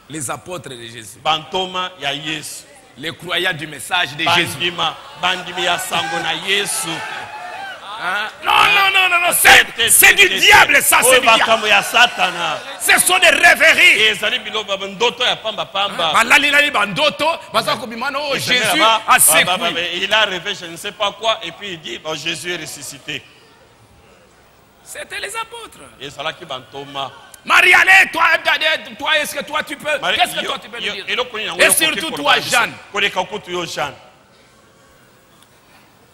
Les apôtres de Jésus. Bantoma ya Yesu. Les croyants du message de Jésus. Bandimi ya sango na Yesu. Hein? Non, c'est du diable, ça, c'est du diable. Ce sont des rêveries. Jésus a secoué. Il a rêvé, je ne sais pas quoi, et puis il dit, bon, Jésus est ressuscité. C'était les apôtres. Et ça là qui bantoma. Marie-Allée, toi, est-ce que toi tu peux? Qu'est-ce que toi tu peux nous dire? Et surtout toi, Jeanne.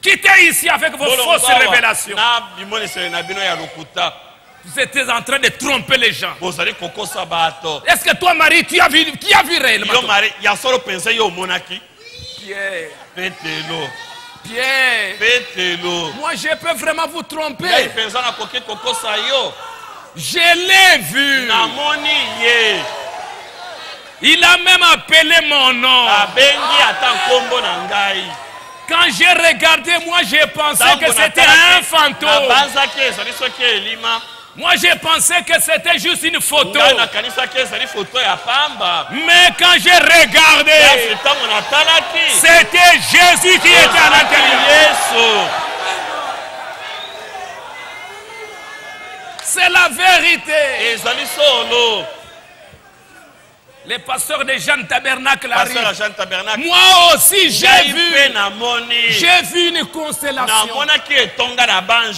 Quittez ici avec vos fausses révélations. Vous étiez en train de tromper les gens. Est-ce que toi, Marie, tu as vu réellement? Pierre, moi je peux vraiment vous tromper. Je l'ai vu. Il a même appelé mon nom. Quand j'ai regardé, moi j'ai pensé que c'était un fantôme. Moi j'ai pensé que c'était juste une photo. Mais quand j'ai regardé, c'était Jésus qui était à l'intérieur. C'est la vérité. Les pasteurs de Jeanne Tabernacle arrivent. Moi aussi j'ai vu une constellation.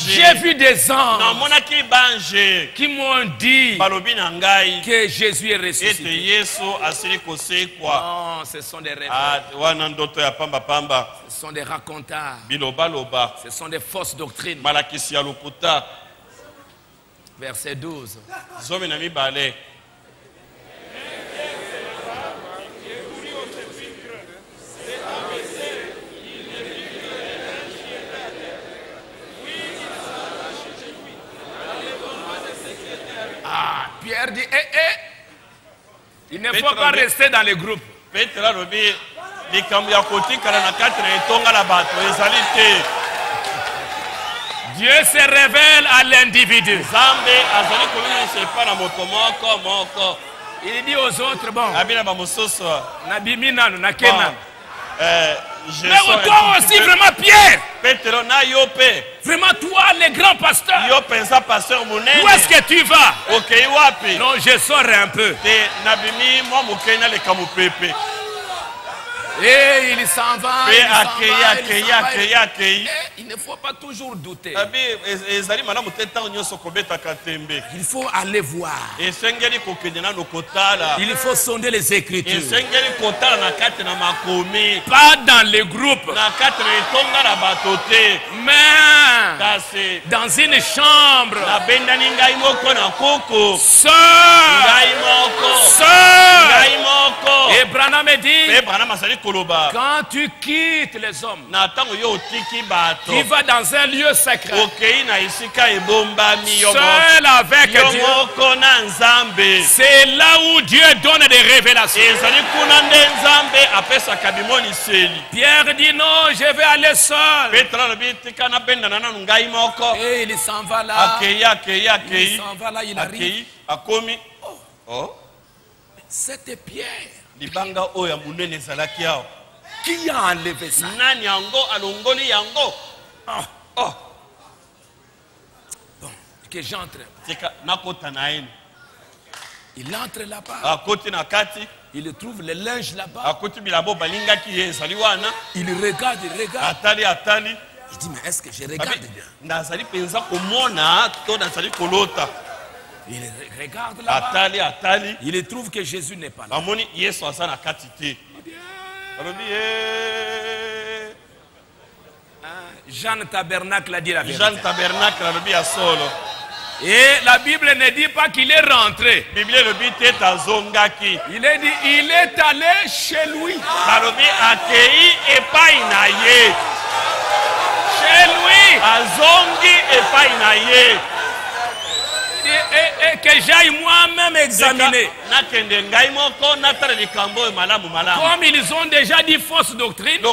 J'ai vu des anges qui m'ont dit que Jésus est ressuscité. Non, ce sont des rêves. Ce sont des racontards. Ce sont des fausses doctrines. Verset 12. Pierre dit, il ne faut pas rester dans les groupes. Dieu se révèle à l'individu. Il dit aux autres, bon, mais toi aussi, vraiment, Pierre. Vraiment, toi, le grand pasteur. Où est-ce que tu vas? Non, je sors un peu. Et il s'en va. Il ne faut pas toujours douter. Il faut aller voir. Il faut sonder les Écritures. Pas dans les groupes. Mais dans une chambre. Seul. Et Branham me dit, quand tu quittes les hommes, tu vas dans un lieu secret, seul avec Dieu. C'est là où Dieu donne des révélations. Pierre dit non, je vais aller seul. Et il s'en va là. Il s'en va là, il arrive. C'était Pierre. Qui a enlevé ça? Bon, que j'entre. Il entre là-bas. Il trouve le linge là-bas. Il regarde. Il dit, mais est-ce que je regarde bien? Il regarde là-bas. Il trouve que Jésus n'est pas là. Jeanne Tabernacle a dit la vérité. Et la Bible ne dit pas qu'il est rentré. Il est dit, il est allé chez lui. Chez lui. Et que j'aille moi-même examiner. Comme ils ont déjà dit fausse doctrine, je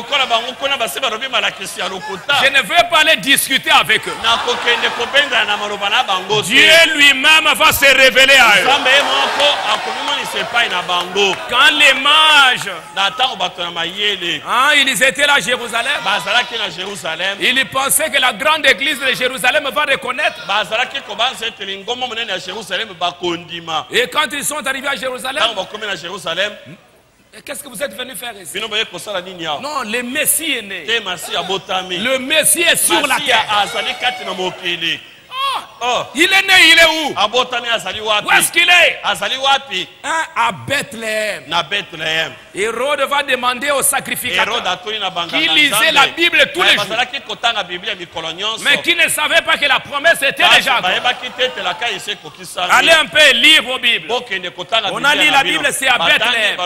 ne veux pas les discuter avec eux. Dieu lui-même va se révéler à eux. Quand les mages, ils étaient là à Jérusalem, ils pensaient que la grande église de Jérusalem va reconnaître. Et quand ils sont arrivés à Jérusalem, qu'est-ce que vous êtes venus faire ici? Non, le Messie est né. Le Messie est sur la terre. Oh, il est né, il est où? Où est-ce qu'il est? À Bethléem. Hérode va demander au sacrificateur qui lisait la Bible tous les jours, mais qui ne savait pas que la promesse était déjà accomplie. Allez un peu lire vos Bibles. On a lu la Bible, c'est à Bethléem.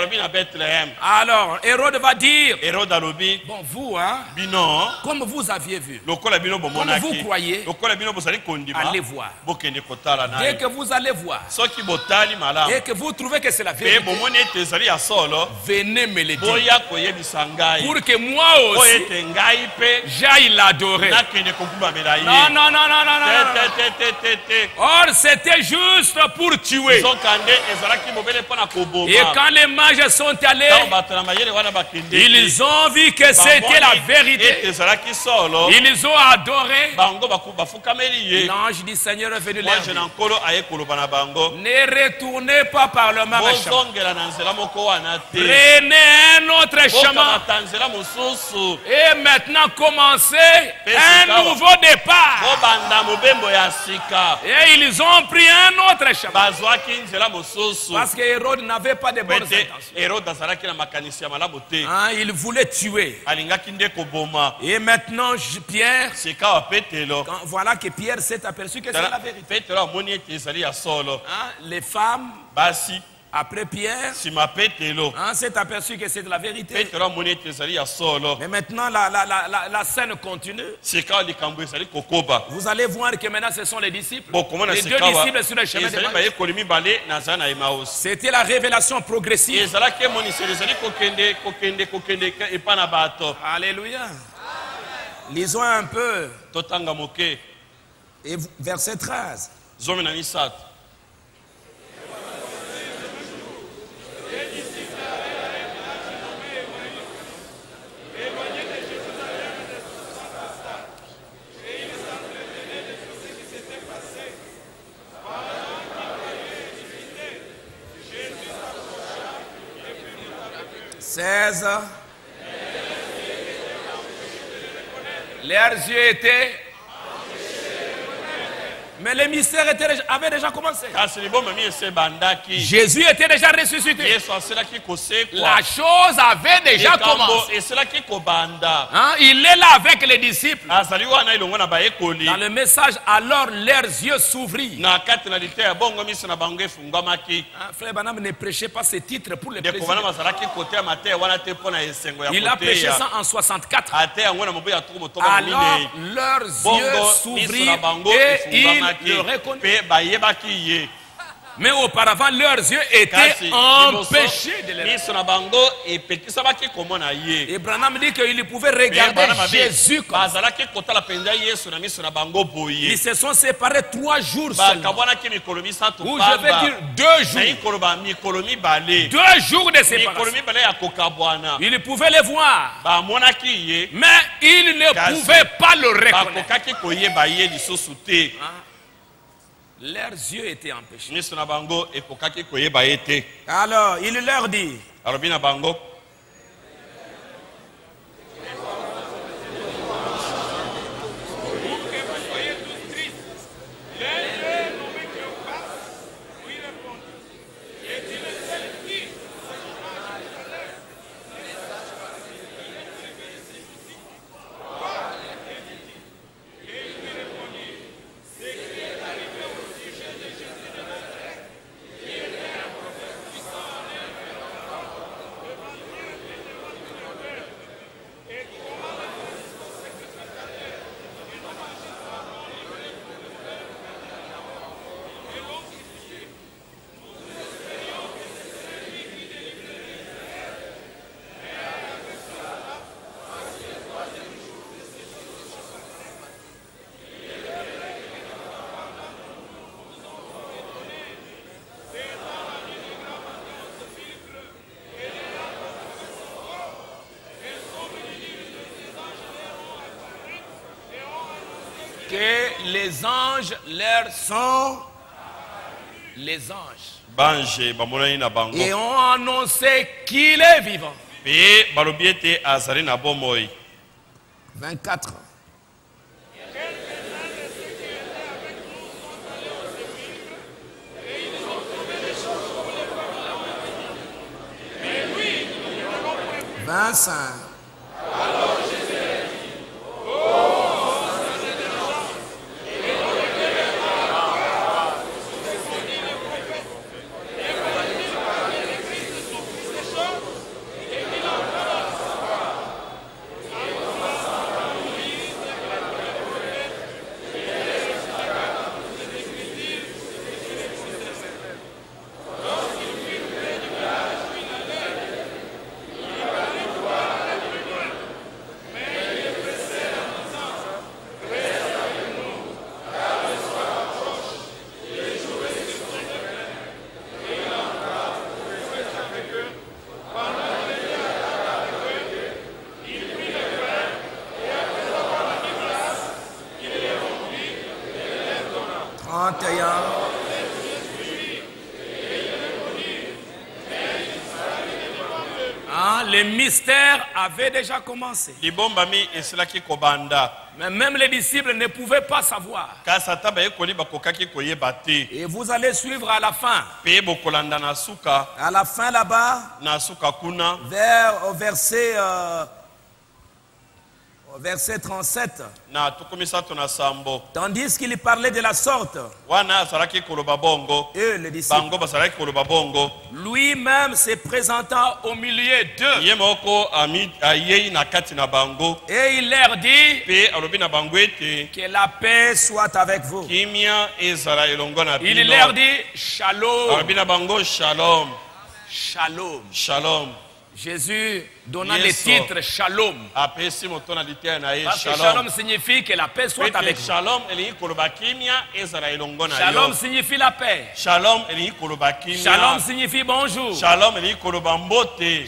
Alors, Hérode va dire, bon, vous, comme vous aviez vu, comme vous croyez, allez voir. Dès que vous allez voir et que vous trouvez que c'est la vérité, venez me le dire pour que moi aussi j'aille l'adorer. Non. Or c'était juste pour tuer. Et quand les mages sont allés, ils ont vu que c'était la vérité. Ils ont adoré. L'ange du Seigneur est venu leur dire, ne retournez pas par le même chemin. Prenez un autre chemin. Et maintenant commencez un nouveau départ. Et ils ont pris un autre chemin. Parce que Hérode n'avait pas de bonnes intentions. Il voulait tuer. Et maintenant Pierre, voilà que Pierre s'est aperçu que c'est la vérité. Les femmes, après Pierre, s'est aperçu que c'est de la vérité. Mais maintenant la scène continue. Vous allez voir que maintenant ce sont les disciples. Les deux disciples sur le chemin d'Emmaüs. C'était la révélation progressive. Alléluia. Lisons un peu. Et verset 13. Leurs yeux étaient... Mais le mystère avait déjà commencé. Jésus était déjà ressuscité. La chose avait déjà commencé. Il est là avec les disciples. Dans le message, alors leurs yeux s'ouvrirent. Frère Branham ne prêchait pas ce titre pour les présidents. Il a prêché ça en 64. Alors leurs yeux s'ouvrirent et ils le reconnurent. Mais auparavant, leurs yeux étaient empêchés de les voir. Et Branham dit qu'il pouvait regarder Jésus comme ça. Ils se sont séparés 3 jours seulement. Ou je vais dire 2 jours. 2 jours de séparation. Il pouvait les voir. Mais il ne pouvait pas le reconnaître. Leurs yeux étaient empêchés. Alors, il leur dit, que les anges leur sont les anges. Et ont annoncé qu'il est vivant. 24. Alors Jésus a dit, les mystères avaient déjà commencé. Mais même les disciples ne pouvaient pas savoir. Et vous allez suivre à la fin. À la fin là-bas, vers au verset 37. Tandis qu'il parlait de la sorte, eux, les disciples, lui-même se présentant au milieu d'eux, et il leur dit que la paix soit avec vous. Il leur dit shalom. Shalom. Shalom. Jésus donna le titre Shalom. Parce que Shalom signifie que la paix soit avec vous. Shalom signifie la paix. Shalom signifie bonjour.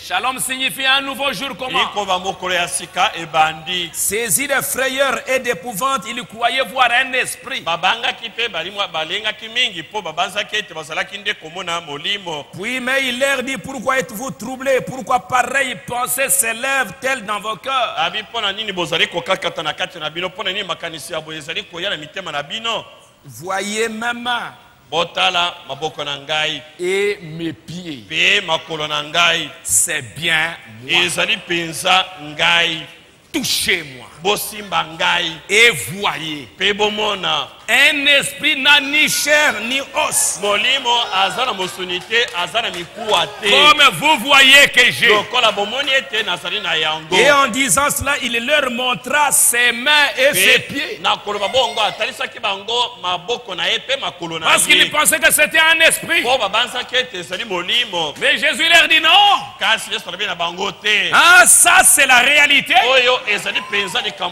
Shalom signifie un nouveau jour commun. Saisi de frayeur et d'épouvante, il croyait voir un esprit. Puis mais il leur dit, pourquoi êtes-vous troublés? Pourquoi pareille pensée s'élève-t-elle dans vos cœurs? Voyez ma main et mes pieds. C'est bien moi. Touchez-moi et voyez. Un esprit n'a ni chair ni os. Comme vous voyez que j'ai. Et en disant cela, il leur montra ses mains et ses pieds. Parce qu'ils pensaient que c'était un esprit. Mais Jésus leur dit non. Ah, ça c'est la réalité.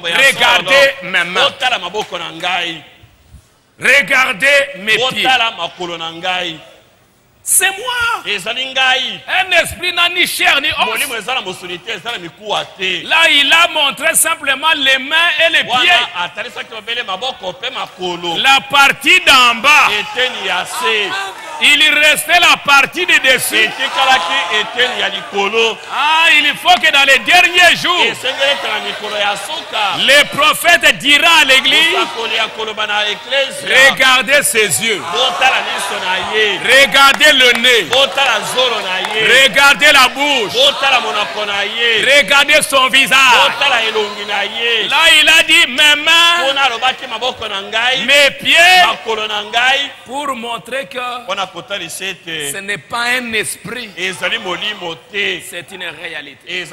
Regardez mes mains. Regardez mes pieds. C'est moi. Un esprit n'a ni chair ni os. Là, il a montré simplement les mains et les pieds. La partie d'en bas. Il restait la partie de dessus. Ah, il faut que dans les derniers jours, le prophète dira à l'église, regardez ses yeux, regardez le nez, regardez la bouche, regardez son visage. Là, il a dit mes mains, mes pieds, pour montrer que ce n'est pas un esprit, c'est une réalité.